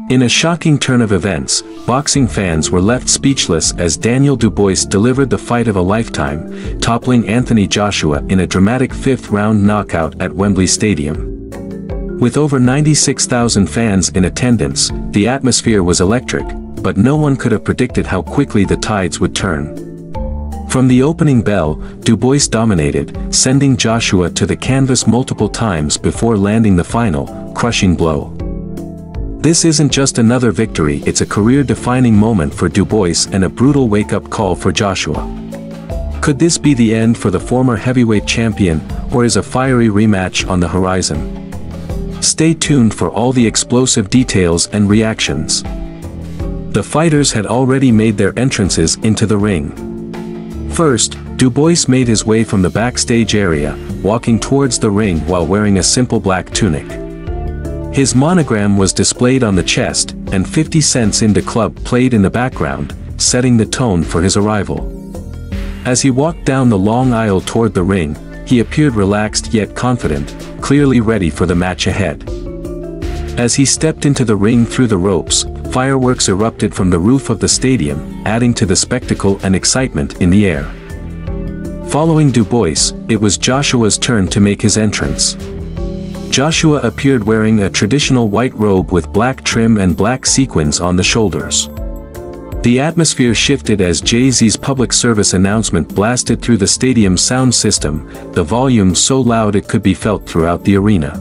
In a shocking turn of events, boxing fans were left speechless as Daniel Dubois delivered the fight of a lifetime, toppling Anthony Joshua in a dramatic fifth-round knockout at Wembley Stadium. With over 96,000 fans in attendance, the atmosphere was electric, but no one could have predicted how quickly the tides would turn. From the opening bell, Dubois dominated, sending Joshua to the canvas multiple times before landing the final, crushing blow. This isn't just another victory, it's a career-defining moment for Dubois and a brutal wake-up call for Joshua. Could this be the end for the former heavyweight champion, or is a fiery rematch on the horizon? Stay tuned for all the explosive details and reactions. The fighters had already made their entrances into the ring. First, Dubois made his way from the backstage area, walking towards the ring while wearing a simple black tunic. His monogram was displayed on the chest, and 50 Cents in the club played in the background, setting the tone for his arrival. As he walked down the long aisle toward the ring, he appeared relaxed yet confident, clearly ready for the match ahead. As he stepped into the ring through the ropes, fireworks erupted from the roof of the stadium, adding to the spectacle and excitement in the air. Following Dubois, it was Joshua's turn to make his entrance. Joshua appeared wearing a traditional white robe with black trim and black sequins on the shoulders. The atmosphere shifted as Jay-Z's public service announcement blasted through the stadium's sound system, the volume so loud it could be felt throughout the arena.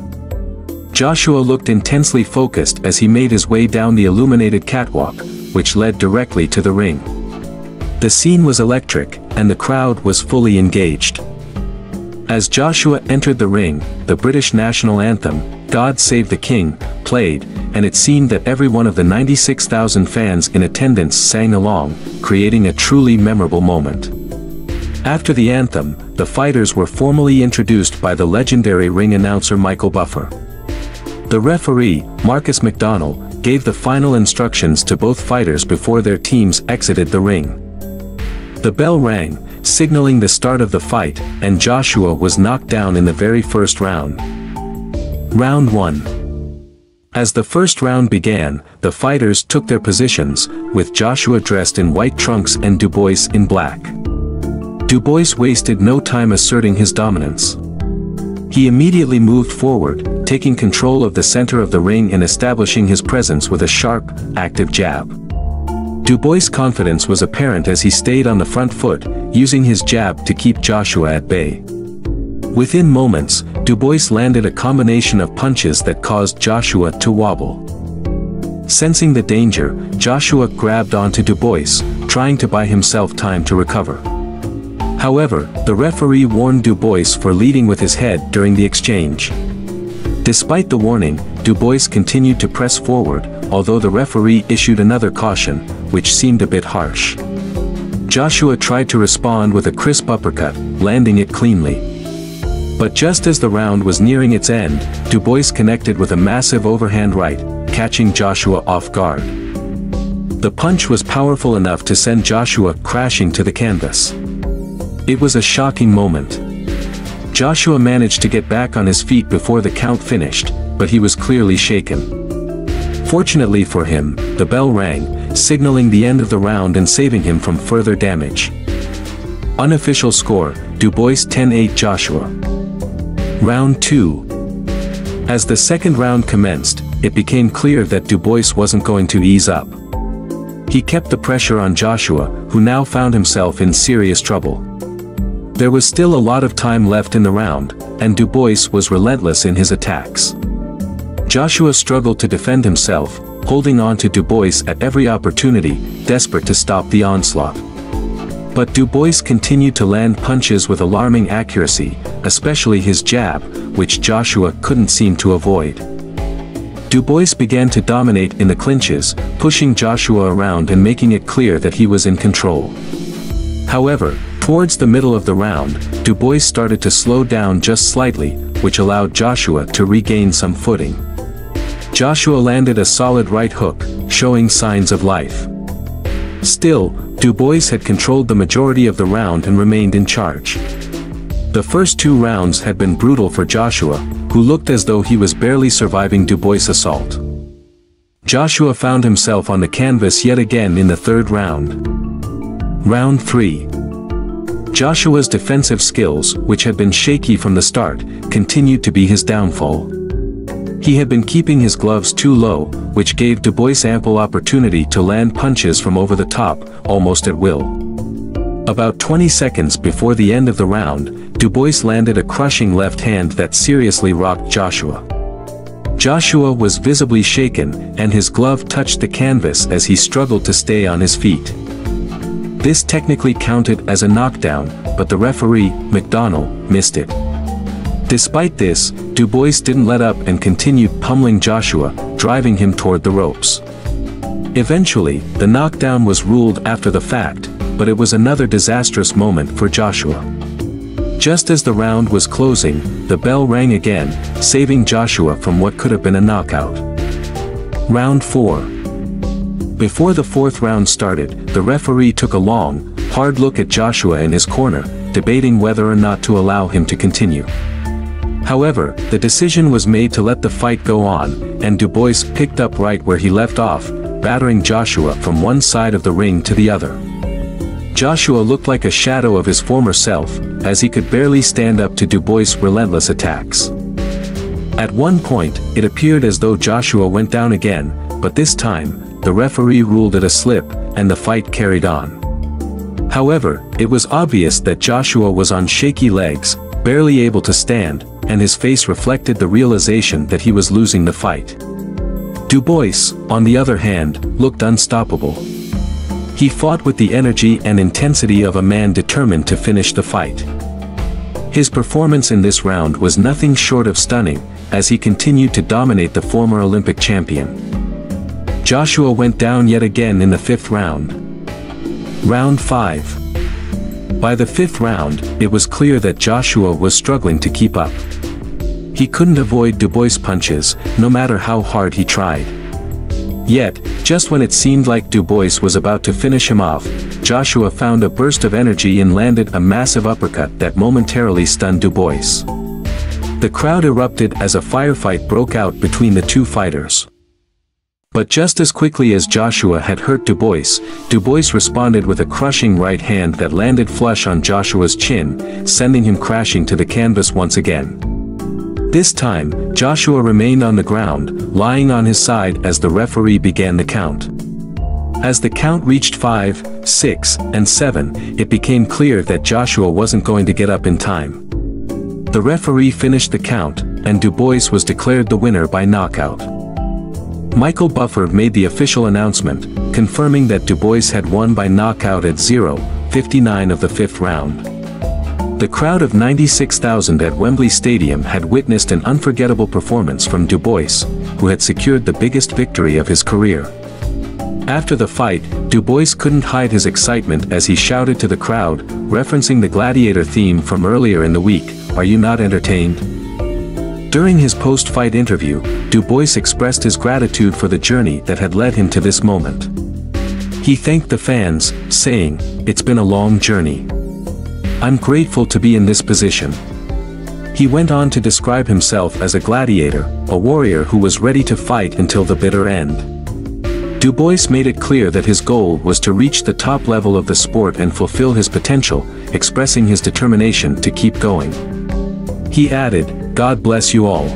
Joshua looked intensely focused as he made his way down the illuminated catwalk, which led directly to the ring. The scene was electric, and the crowd was fully engaged. As Joshua entered the ring, the British national anthem, God Save the King, played, and it seemed that every one of the 96,000 fans in attendance sang along, creating a truly memorable moment. After the anthem, the fighters were formally introduced by the legendary ring announcer Michael Buffer. The referee, Marcus McDonnell, gave the final instructions to both fighters before their teams exited the ring. The bell rang, signaling the start of the fight, and Joshua was knocked down in the very first round. Round 1. As the first round began, the fighters took their positions, with Joshua dressed in white trunks and Dubois in black. Dubois wasted no time asserting his dominance. He immediately moved forward, taking control of the center of the ring and establishing his presence with a sharp, active jab. Dubois' confidence was apparent as he stayed on the front foot, using his jab to keep Joshua at bay. Within moments, Dubois landed a combination of punches that caused Joshua to wobble. Sensing the danger, Joshua grabbed onto Dubois, trying to buy himself time to recover. However, the referee warned Dubois for leading with his head during the exchange. Despite the warning, Dubois continued to press forward, although the referee issued another caution, which seemed a bit harsh. Joshua tried to respond with a crisp uppercut, landing it cleanly. But just as the round was nearing its end, Dubois connected with a massive overhand right, catching Joshua off guard. The punch was powerful enough to send Joshua crashing to the canvas. It was a shocking moment. Joshua managed to get back on his feet before the count finished, but he was clearly shaken. Fortunately for him, the bell rang, signaling the end of the round and saving him from further damage. Unofficial score, Dubois 10-8 Joshua. Round 2. As the second round commenced, it became clear that Dubois wasn't going to ease up. He kept the pressure on Joshua, who now found himself in serious trouble. There was still a lot of time left in the round, and Dubois was relentless in his attacks. Joshua struggled to defend himself, holding on to Dubois at every opportunity, desperate to stop the onslaught. But Dubois continued to land punches with alarming accuracy, especially his jab, which Joshua couldn't seem to avoid. Dubois began to dominate in the clinches, pushing Joshua around and making it clear that he was in control. However, towards the middle of the round, Dubois started to slow down just slightly, which allowed Joshua to regain some footing. Joshua landed a solid right hook, showing signs of life. Still, Dubois had controlled the majority of the round and remained in charge. The first 2 rounds had been brutal for Joshua, who looked as though he was barely surviving Dubois' assault. Joshua found himself on the canvas yet again in the third round. Round 3. Joshua's defensive skills, which had been shaky from the start, continued to be his downfall. He had been keeping his gloves too low, which gave Dubois ample opportunity to land punches from over the top, almost at will. About 20 seconds before the end of the round, Dubois landed a crushing left hand that seriously rocked Joshua. Joshua was visibly shaken, and his glove touched the canvas as he struggled to stay on his feet. This technically counted as a knockdown, but the referee, McDonnell, missed it. Despite this, Dubois didn't let up and continued pummeling Joshua, driving him toward the ropes. Eventually, the knockdown was ruled after the fact, but it was another disastrous moment for Joshua. Just as the round was closing, the bell rang again, saving Joshua from what could have been a knockout. Round 4. Before the fourth round started, the referee took a long, hard look at Joshua in his corner, debating whether or not to allow him to continue. However, the decision was made to let the fight go on, and Dubois picked up right where he left off, battering Joshua from one side of the ring to the other. Joshua looked like a shadow of his former self, as he could barely stand up to Dubois' relentless attacks. At one point, it appeared as though Joshua went down again, but this time, the referee ruled it a slip, and the fight carried on. However, it was obvious that Joshua was on shaky legs, barely able to stand, and his face reflected the realization that he was losing the fight. Dubois, on the other hand, looked unstoppable. He fought with the energy and intensity of a man determined to finish the fight. His performance in this round was nothing short of stunning, as he continued to dominate the former Olympic champion. Joshua went down yet again in the fifth round. Round 5. By the fifth round, it was clear that Joshua was struggling to keep up. He couldn't avoid Dubois' punches, no matter how hard he tried. Yet, just when it seemed like Dubois was about to finish him off, Joshua found a burst of energy and landed a massive uppercut that momentarily stunned Dubois. The crowd erupted as a firefight broke out between the two fighters. But just as quickly as Joshua had hurt Dubois, Dubois responded with a crushing right hand that landed flush on Joshua's chin, sending him crashing to the canvas once again. This time, Joshua remained on the ground, lying on his side as the referee began the count. As the count reached 5, 6, and 7, it became clear that Joshua wasn't going to get up in time. The referee finished the count, and Dubois was declared the winner by knockout. Michael Buffer made the official announcement, confirming that Dubois had won by knockout at 0:59 of the fifth round. The crowd of 96,000 at Wembley Stadium had witnessed an unforgettable performance from Dubois, who had secured the biggest victory of his career. After the fight, Dubois couldn't hide his excitement as he shouted to the crowd, referencing the Gladiator theme from earlier in the week, "Are you not entertained?" During his post-fight interview, Dubois expressed his gratitude for the journey that had led him to this moment. He thanked the fans, saying, "It's been a long journey. I'm grateful to be in this position." He went on to describe himself as a gladiator, a warrior who was ready to fight until the bitter end. Dubois made it clear that his goal was to reach the top level of the sport and fulfill his potential, expressing his determination to keep going. He added, "God bless you all."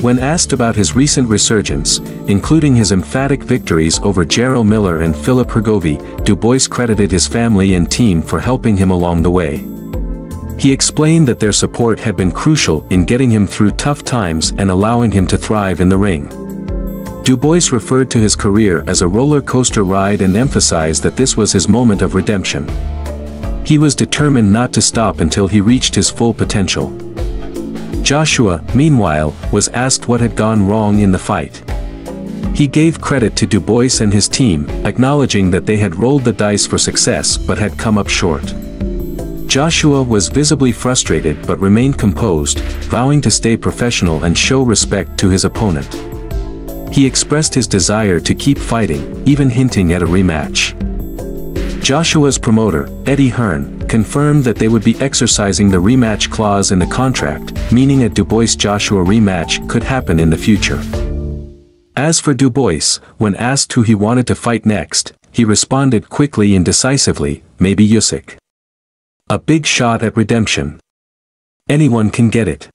When asked about his recent resurgence, including his emphatic victories over Jarrell Miller and Philip Hrgović, Dubois credited his family and team for helping him along the way. He explained that their support had been crucial in getting him through tough times and allowing him to thrive in the ring. Dubois referred to his career as a roller coaster ride and emphasized that this was his moment of redemption. He was determined not to stop until he reached his full potential. Joshua, meanwhile, was asked what had gone wrong in the fight. He gave credit to Dubois and his team, acknowledging that they had rolled the dice for success but had come up short. Joshua was visibly frustrated but remained composed, vowing to stay professional and show respect to his opponent. He expressed his desire to keep fighting, even hinting at a rematch. Joshua's promoter, Eddie Hearn, confirmed that they would be exercising the rematch clause in the contract, meaning a Dubois-Joshua rematch could happen in the future. As for Dubois, when asked who he wanted to fight next, he responded quickly and decisively, maybe Usyk. A big shot at redemption. Anyone can get it.